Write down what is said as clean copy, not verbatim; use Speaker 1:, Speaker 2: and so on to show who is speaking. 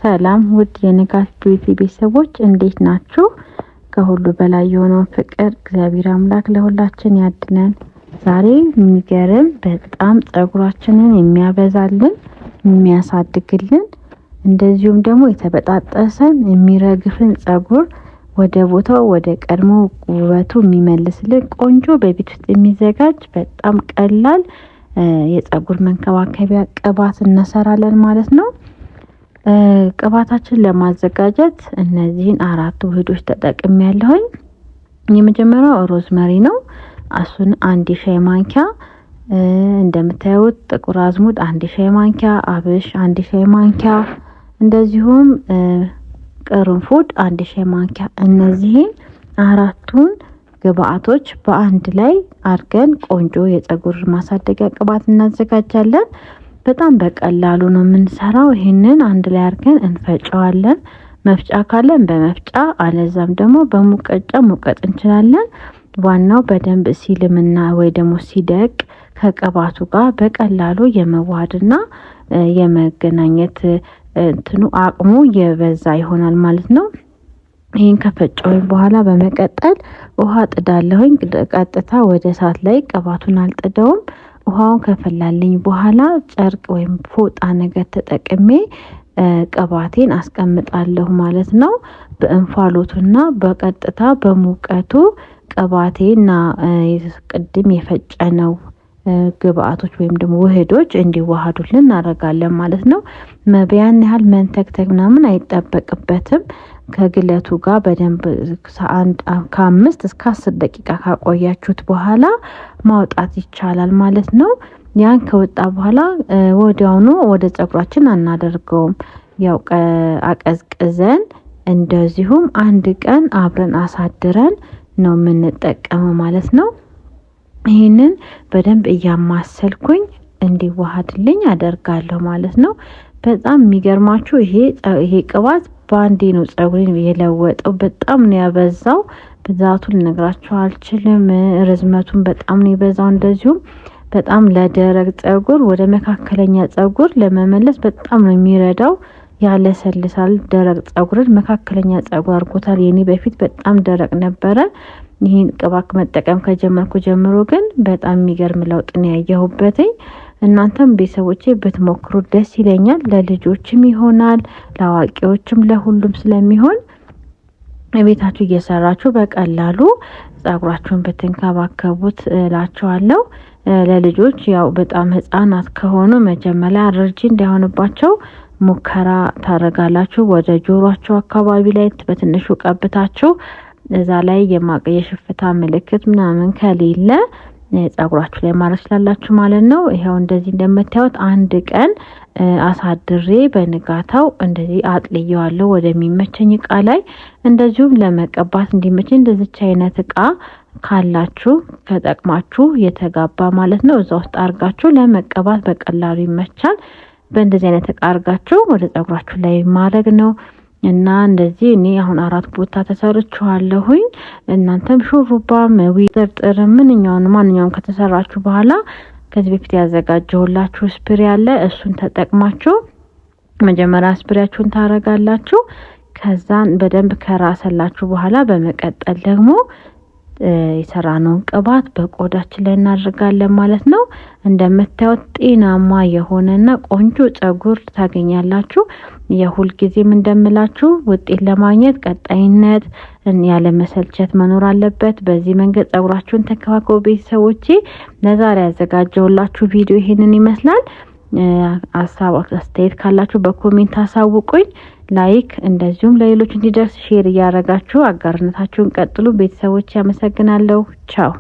Speaker 1: ሰላም ውድ የንጋት ቢዩቲ ቤተሰቦች እንዴት ናችሁ? ከሁሉ በላይ የሆነው ፍቅር እግዚአብሔር አምላክ ለሁላችን ያድነን። ዛሬ የሚገርም በጣም ጸጉራችንን የሚያበዛልን የሚያሳድግልን እንደዚሁም ደግሞ የተበጣጠሰን የሚረግፍን ጸጉር ወደ ቦታው ወደ ቀድሞ ውበቱ የሚመልስልን ቆንጆ በቤት ውስጥ የሚዘጋጅ በጣም ቀላል የጸጉር መንከባከቢያ ቅባት እንሰራለን ማለት ነው። ቅባታችን ለማዘጋጀት እነዚህን 4 ውህዶች ተጠቅሜያለሁኝ። የመጀመሪያው ሮዝመሪ ነው። እሱን 1 ሻይ ማንኪያ፣ እንደምታዩት ጥቁር አዝሙድ 1 ሻይ ማንኪያ፣ አብሽ 1 ሻይ ማንኪያ፣ እንደዚሁም ቅርንፉድ 1 ሻይ ማንኪያ። እነዚህን 4ቱን ግብአቶች በአንድ ላይ አድርገን ቆንጆ የጸጉር ማሳደጊያ ቅባት እናዘጋጃለን። በጣም በቀላሉ ነው የምንሰራው። ይሄንን አንድ ላይ አድርገን እንፈጨዋለን። መፍጫ ካለን በመፍጫ አለዛም ደግሞ በሙቀጫ ሙቀጥ እንችላለን። ዋናው በደንብ ሲልምና ወይ ደግሞ ሲደቅ ከቅባቱ ጋር በቀላሉ የመዋሃድና የመገናኘት እንትኑ አቅሙ የበዛ ይሆናል ማለት ነው። ይሄን ከፈጨሁኝ በኋላ በመቀጠል ውሃ ጥዳለሁኝ። ቀጥታ ወደ እሳት ላይ ቅባቱን አልጥደውም። ውሃውን ከፈላልኝ በኋላ ጨርቅ ወይም ፎጣ ነገር ተጠቅሜ ቅባቴን አስቀምጣለሁ ማለት ነው። በእንፋሎቱና በቀጥታ በሙቀቱ ቅባቴና ቅድም የፈጨነው ግብአቶች ወይም ደግሞ ውህዶች እንዲዋሃዱልን እናደርጋለን ማለት ነው። ያን ያህል መንተክተክ ምናምን አይጠበቅበትም። ከግለቱ ጋር በደንብ ከ5 እስከ 10 ደቂቃ ካቆያችሁት በኋላ ማውጣት ይቻላል ማለት ነው። ያን ከወጣ በኋላ ወዲያውኑ ወደ ጸጉራችን አናደርገውም። ያው አቀዝቅዘን እንደዚሁም 1 ቀን አብረን አሳድረን ነው የምንጠቀመው ማለት ነው። ይሄንን በደንብ እያማሰልኩኝ እንዲዋሃድልኝ አደርጋለሁ ማለት ነው። በጣም የሚገርማችሁ ይሄ ቅባት ባንዴ ነው ጸጉሬን የለወጠው። በጣም ነው ያበዛው። ብዛቱን ልነግራችሁ አልችልም። ርዝመቱን በጣም ነው የበዛው። እንደዚሁም በጣም ለደረቅ ጸጉር ወደ መካከለኛ ጸጉር ለመመለስ በጣም ነው የሚረዳው። ያለሰልሳል። ደረቅ ጸጉርን መካከለኛ ጸጉር አድርጎታል። የኔ በፊት በጣም ደረቅ ነበረ። ይሄን ቅባት መጠቀም ከጀመርኩ ጀምሮ ግን በጣም የሚገርም ለውጥ ነው ያየሁበት። እናንተም ቤተሰቦቼ ብትሞክሩት ደስ ይለኛል። ለልጆችም ይሆናል፣ ለአዋቂዎችም ለሁሉም ስለሚሆን ቤታችሁ እየሰራችሁ በቀላሉ ጸጉራችሁን ብትንከባከቡት እላችኋለሁ። ለልጆች ያው በጣም ህፃናት ከሆኑ መጀመሪያ አለርጂ እንዳይሆንባቸው ሙከራ ታረጋላችሁ። ወደ ጆሮአቸው አካባቢ ላይ በትንሹ ቀብታችሁ እዛ ላይ የሽፍታ ምልክት ምናምን ከሌለ ጸጉራችሁ ላይ ማድረግ ትችላላችሁ ማለት ነው። ይሄው እንደዚህ እንደምታዩት 1 ቀን አሳድሬ በንጋታው እንደዚህ አጥልየዋለሁ ወደሚመቸኝ እቃ ላይ። እንደዚሁም ለመቀባት እንዲመቸኝ እንደዚች አይነት እቃ ካላችሁ ተጠቅማችሁ የተጋባ ማለት ነው እዛ ውስጥ አርጋችሁ ለመቀባት በቀላሉ ይመቻል። በእንደዚህ አይነት እቃ አርጋችሁ ወደ ጸጉራችሁ ላይ ማድረግ ነው። እና እንደዚህ እኔ አሁን 4 ቦታ ተሰርቻለሁኝ። እናንተም ሹሩባም ጥርጥር ማንኛውም ከተሰራችሁ በኋላ ከዚህ በፊት ያዘጋጀሁላችሁ ስፕሬ አለ። እሱን ተጠቅማችሁ መጀመሪያ ስፕሬያችሁን ታረጋላችሁ። ከዛን በደንብ ከራሰላችሁ በኋላ በመቀጠል ደግሞ የሰራነውን ቅባት በቆዳችን ላይ እናደርጋለን ማለት ነው። እንደምታዩት ጤናማ የሆነና ቆንጆ ጸጉር ታገኛላችሁ። የሁል ጊዜም እንደምላችሁ ውጤት ለማግኘት ቀጣይነት ያለ መሰልቸት መኖር አለበት። በዚህ መንገድ ጸጉራችሁን ተከባከቡ ቤተሰቦቼ። ለዛሬ ያዘጋጀሁላችሁ ቪዲዮ ይሄንን ይመስላል። ሀሳብ አስተያየት ካላችሁ በኮሜንት አሳውቁኝ። ላይክ እንደዚሁም ለሌሎች እንዲደርስ ሼር እያደረጋችሁ አጋርነታችሁን ቀጥሉ ቤተሰቦቼ። አመሰግናለሁ። ቻው